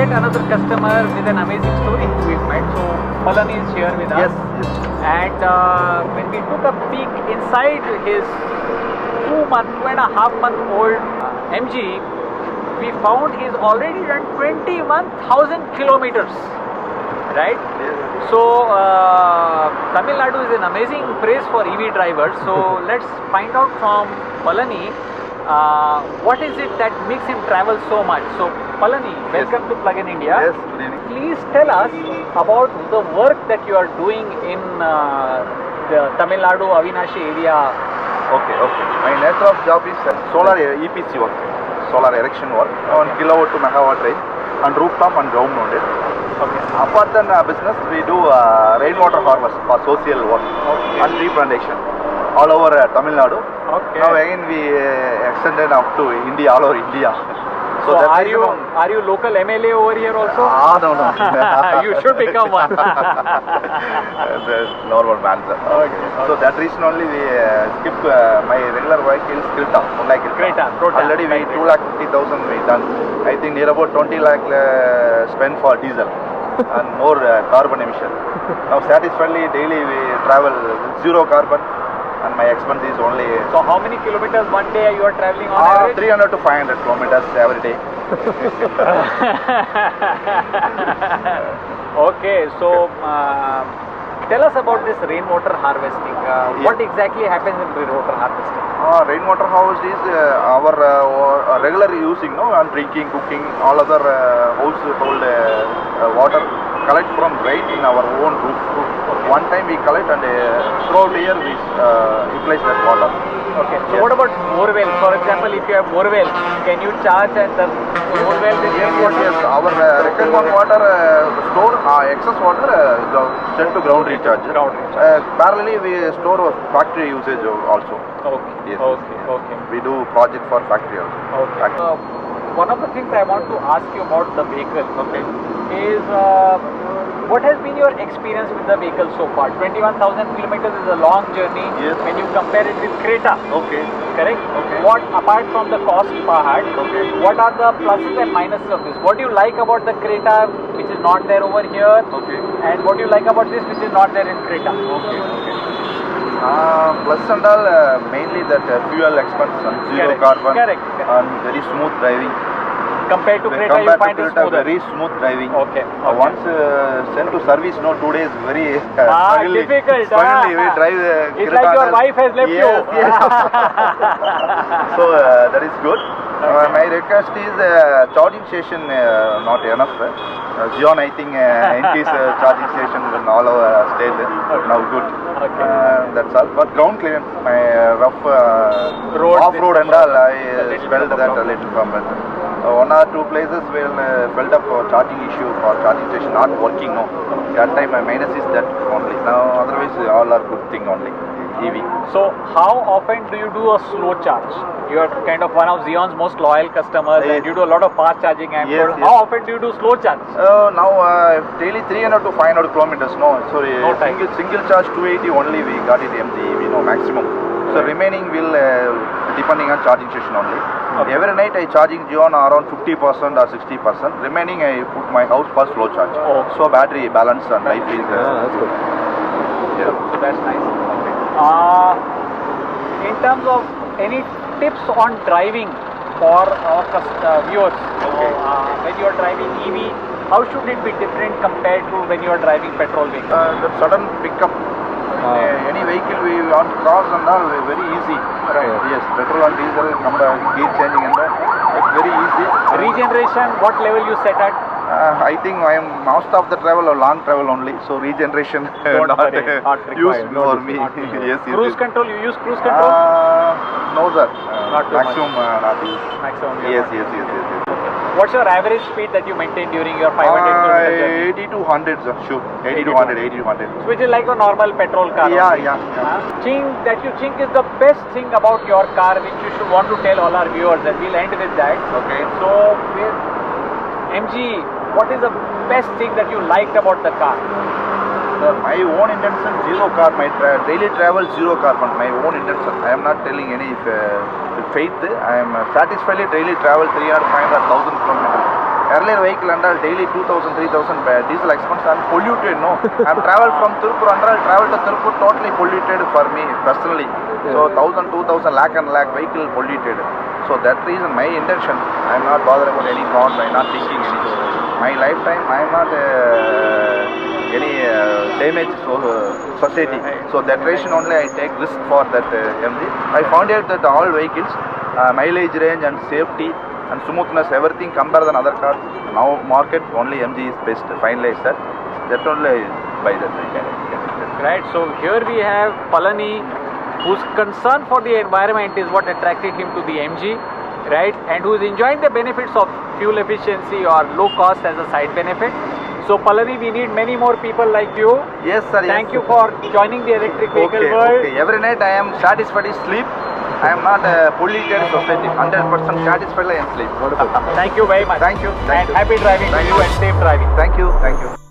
yet another customer with an amazing story we've met. So Palani is here with us. Yes. And when we took a peek inside his 2.5-month-old MG, we found he's already done 21,000 kilometers. Right? Yes. So Tamil Nadu is an amazing place for EV drivers. So let's find out from Palani what is it that makes him travel so much. So Palani, welcome to PluginIndia. Yes, good evening. Please tell us about the work that you are doing in the Tamil Nadu Avinashi area. Okay. My nature of job is solar EPC work, solar erection work on kilowatt to megawatt range and rooftop and ground mounted. Okay. Apart than business, we do rainwater harvest for social work and tree plantation all over Tamil Nadu. Okay. Now again we extended up to India, all over India. So are you local MLA over here also? No. You should become one. The normal man. Okay. So that reason only we skip my regular vehicle is Creta, Hyundai Creta. Already we 2,50,000 we done. I think near about 20 lakh spent for diesel and more carbon emission. Now satisfactorily daily we travel with zero carbon and my expense is only. So how many kilometers one day you are traveling on average? 300 to 500 kilometers every day. Okay, so tell us about this rainwater harvesting. What exactly happens in rainwater harvesting? Rainwater harvest is our regular using, and drinking, cooking, all other household water collect from rain in our own roof. One time we collect and throughout the year we utilize that water. Okay. So what about borewell? For example, if you have borewell, can you charge and the borewell with rainwater? Yes. Our requirement water store excess water sent to ground recharge. Parallelly we store factory usage also. Okay. Yes. Okay. We do project for factory also. Okay. One of the things I want to ask you about the vehicle, is what has been your experience with the vehicle so far? 21,000 kilometers is a long journey. Yes. When you compare it with Creta. Okay. Correct? Okay. What, apart from the cost part, what are the pluses and minuses of this? What do you like about the Creta which is not there over here? Okay. And what do you like about this which is not there in Creta? Okay. Plus and all, mainly that fuel expense and zero carbon and very smooth driving. Compared to Creta, you find it smoother. Very smooth driving. Okay. Once sent to service, 2 days very difficult. Finally, we drive it's Creta like your wife has left you. Yes. So that is good. My request is charging station not enough. Zion, I think, increase charging station in all over state now good. That's all. But ground clearance, my rough off-road and all, I felt that a little from it. 1 or 2 places will felt up for charging issue for charging station not working. No, that time my minus is that only. Now otherwise all are good thing only. EV. So how often do you do a slow charge? You are kind of one of Xeon's most loyal customers, and you do a lot of fast charging. And how often do you do slow charge? Now daily 300 to 500 kilometers. No, sorry. Single charge 280 only we got it MG EV. No, maximum. So remaining will depending on charging station only. Every night I charging Xeon around 50% or 60%. Remaining I put my house for slow charge. So battery balance and life is. That's good. Yeah. So that's nice. In terms of any tips on driving for our viewers, when you are driving EV, how should it be different compared to when you are driving petrol vehicle? The sudden pickup. Any vehicle we want to cross and all very easy. Right. Yes, petrol and diesel, gear changing and all, it's very easy. Regeneration, what level you set at? I think I am most of the travel or long travel only, so regeneration not used for me. Yes. Cruise control, you use cruise control? No sir. Not too maximum much. not use. Maximum. Yes. What's your average speed that you maintain during your 500 kilometers journey? 80 to 100 sir, sure. 80 to 100. Which is like a normal petrol car. Yeah. Thing that you think is the best thing about your car which you should want to tell all our viewers, and we'll end with that. Okay. So with MG, what is the best thing that you liked about the car? My own intention, zero carbon. My daily travel, zero carbon. My own intention. I am not telling any faith. I am satisfied daily travel 300, 500, 1000 kilometers. Earlier vehicle and all daily 2,000, 3,000 diesel expense and polluted. No, I'm traveled from Tirupur and I'll travel to Tirupur totally polluted for me personally. So 1,000, 2,000 lakh and lakh vehicle polluted. So that reason my intention, I'm not bothered about any cost. I'm not thinking anything. My lifetime I'm not any damage to society. So that reason only I take risk for that MG. I found out that all vehicles mileage range and safety and smoothness, everything compared than other cars. Now market only MG is best, finalized that. That only by that I can. Right, so here we have Palani, whose concern for the environment is what attracted him to the MG, right, and who is enjoying the benefits of fuel efficiency or low cost as a side benefit. So Palani, we need many more people like you. Yes sir. Thank you for joining the electric vehicle world. Okay. Every night I am satisfied with sleep. I am not a polluted society. 100% satisfied I am sleep. Thank you very much. Thank you. And happy driving to you and safe driving. Thank you. Thank you.